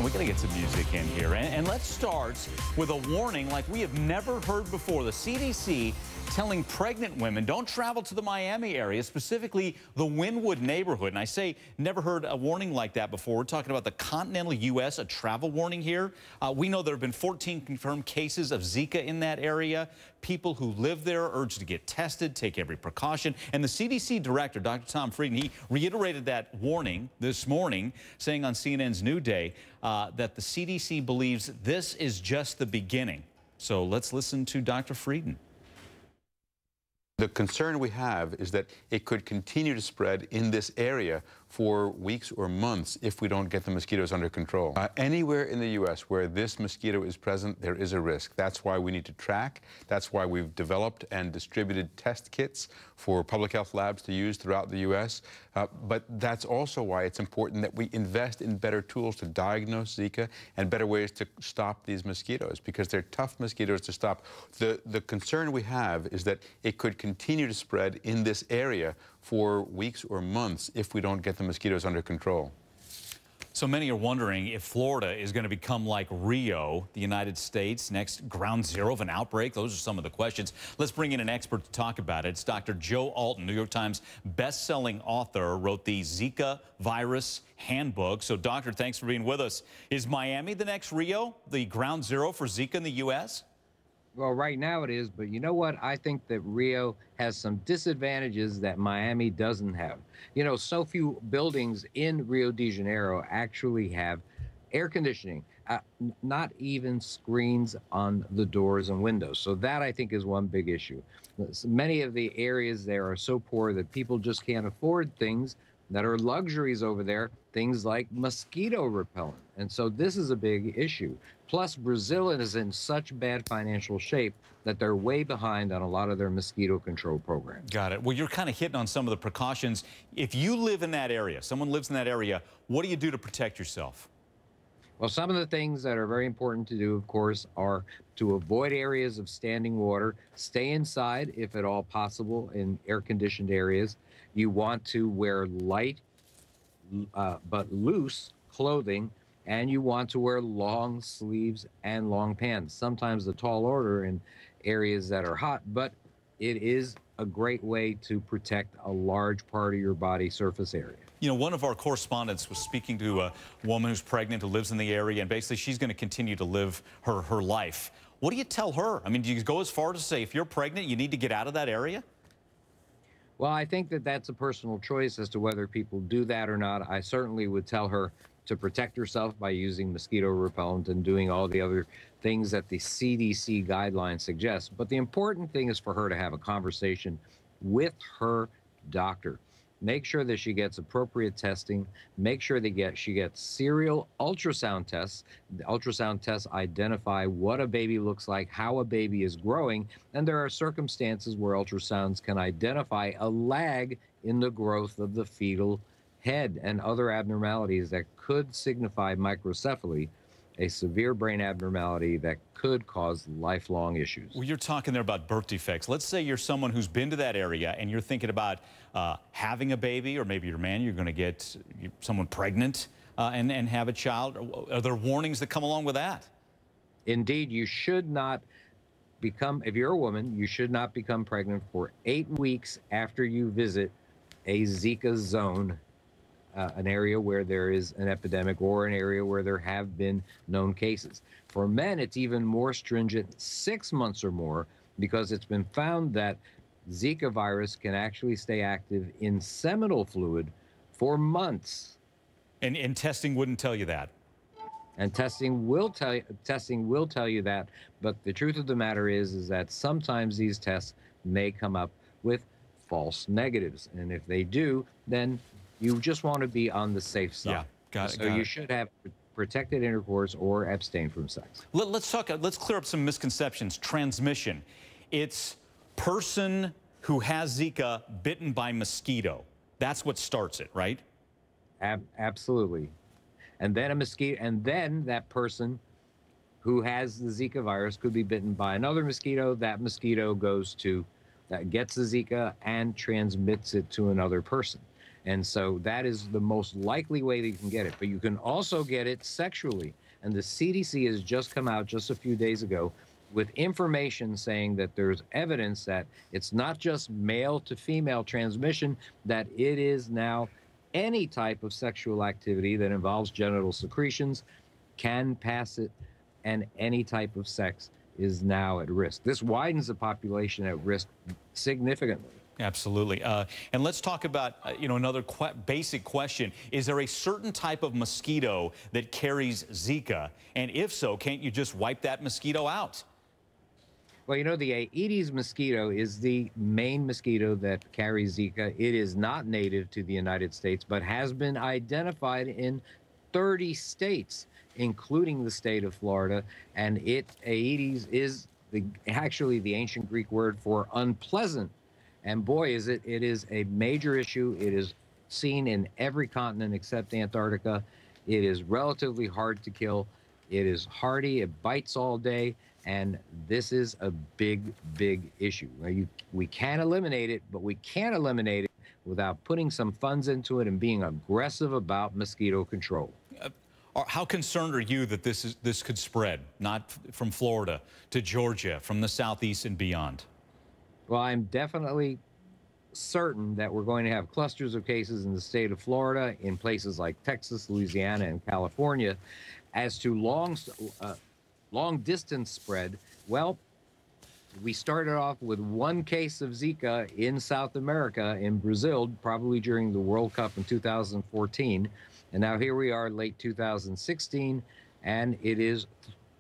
We got to get some music in here. And let's start with a warning like we have never heard before. The CDC telling pregnant women don't travel to the Miami area, specifically the Wynwood neighborhood. And I say never heard a warning like that before. We're talking about the continental U.S., a travel warning here. We know there have been 14 confirmed cases of Zika in that area. People who live there are urged to get tested, take every precaution. And the CDC director, Dr. Tom Frieden, he reiterated that warning this morning, saying on CNN's New Day that the CDC believes this is just the beginning. So let's listen to Dr. Frieden. The concern we have is that it could continue to spread in this area for weeks or months if we don't get the mosquitoes under control. Anywhere in the U.S. where this mosquito is present, there is a risk. That's why we need to track. That's why we've developed and distributed test kits for public health labs to use throughout the U.S. But that's also why it's important that we invest in better tools to diagnose Zika and better ways to stop these mosquitoes, because they're tough mosquitoes to stop. The concern we have is that it could continue to spread in this area for weeks or months if we don't get the mosquitoes under control. So many are wondering if Florida is going to become like Rio, the United States, next ground zero of an outbreak. Those are some of the questions. Let's bring in an expert to talk about it. It's Dr. Joe Alton, New York Times best-selling author, wrote the Zika virus handbook. So, doctor, thanks for being with us. Is Miami the next Rio, the ground zero for Zika in the U.S.? Well, right now it is, but you know what? I think that Rio has some disadvantages that Miami doesn't have. You know, so few buildings in Rio de Janeiro actually have air conditioning, not even screens on the doors and windows. So that, I think, is one big issue. Many of the areas there are so poor that people just can't afford things that are luxuries over there, things like mosquito repellent. And so this is a big issue. Plus, Brazil is in such bad financial shape that they're way behind on a lot of their mosquito control programs. Got it. Well, you're kind of hitting on some of the precautions. If you live in that area, someone lives in that area, what do you do to protect yourself? Well, some of the things that are very important to do, of course, are to avoid areas of standing water, stay inside if at all possible in air-conditioned areas. You want to wear light but loose clothing, and you want to wear long sleeves and long pants. Sometimes a tall order in areas that are hot, but it is a great way to protect a large part of your body surface area. You know, one of our correspondents was speaking to a woman who's pregnant who lives in the area, and basically she's going to continue to live her life. What do you tell her? I mean, do you go as far to say if you're pregnant, you need to get out of that area? Well, I think that that's a personal choice as to whether people do that or not. I certainly would tell her to protect herself by using mosquito repellent and doing all the other things that the CDC guidelines suggest. But the important thing is for her to have a conversation with her doctor. Make sure that she gets appropriate testing. Make sure that she gets serial ultrasound tests. The ultrasound tests identify what a baby looks like, how a baby is growing, and there are circumstances where ultrasounds can identify a lag in the growth of the fetal head and other abnormalities that could signify microcephaly, a severe brain abnormality that could cause lifelong issues. Well, you're talking there about birth defects. Let's say you're someone who's been to that area and you're thinking about having a baby, or maybe you're a man, you're going to get someone pregnant and have a child. Are there warnings that come along with that? Indeed, you should not become, if you're a woman, you should not become pregnant for 8 weeks after you visit a Zika zone, an area where there is an epidemic or an area where there have been known cases. For men, it's even more stringent, 6 months or more, because it's been found that Zika virus can actually stay active in seminal fluid for months. And testing wouldn't tell you that? And testing will tell you that, but the truth of the matter is that sometimes these tests may come up with false negatives. And if they do, then you just want to be on the safe side. Yeah, got it. So you should have protected intercourse or abstain from sex. Let's clear up some misconceptions. Transmission. It's person who has Zika bitten by mosquito. That's what starts it, right? Absolutely. And then a mosquito, and then that person who has the Zika virus could be bitten by another mosquito. That mosquito gets the Zika and transmits it to another person. And so that is the most likely way that you can get it. But you can also get it sexually. And the CDC has just come out just a few days ago with information saying that there's evidence that it's not just male to female transmission, that it is now any type of sexual activity that involves genital secretions can pass it, and any type of sex is now at risk. This widens the population at risk significantly. Absolutely. And let's talk about, another basic question. Is there a certain type of mosquito that carries Zika? And if so, can't you just wipe that mosquito out? Well, the Aedes mosquito is the main mosquito that carries Zika. It is not native to the United States, but has been identified in 30 states, including the state of Florida. And Aedes is actually the ancient Greek word for unpleasant. And boy, it is a major issue. It is seen in every continent except Antarctica. It is relatively hard to kill. It is hardy. It bites all day. And this is a big, big issue. We can eliminate it, but we can't eliminate it without putting some funds into it and being aggressive about mosquito control. How concerned are you that this could spread, not from Florida to Georgia, from the southeast and beyond? Well, I'm definitely certain that we're going to have clusters of cases in the state of Florida, in places like Texas, Louisiana, and California. As to long distance spread, well, we started off with one case of Zika in South America, in Brazil, probably during the World Cup in 2014. And now here we are, late 2016, and it is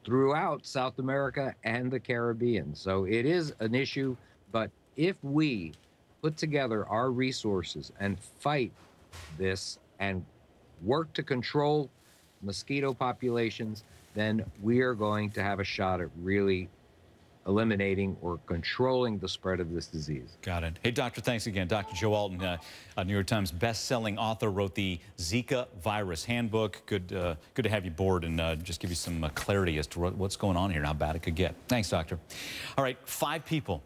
throughout South America and the Caribbean. So it is an issue, but if we put together our resources and fight this and work to control mosquito populations, then we are going to have a shot at really eliminating or controlling the spread of this disease. Got it. Hey, Doctor, thanks again. Dr. Joe Alton, a New York Times best-selling author, wrote the Zika virus handbook. Good to have you aboard and just give you some clarity as to what's going on here and how bad it could get. Thanks, Doctor. All right, 5 people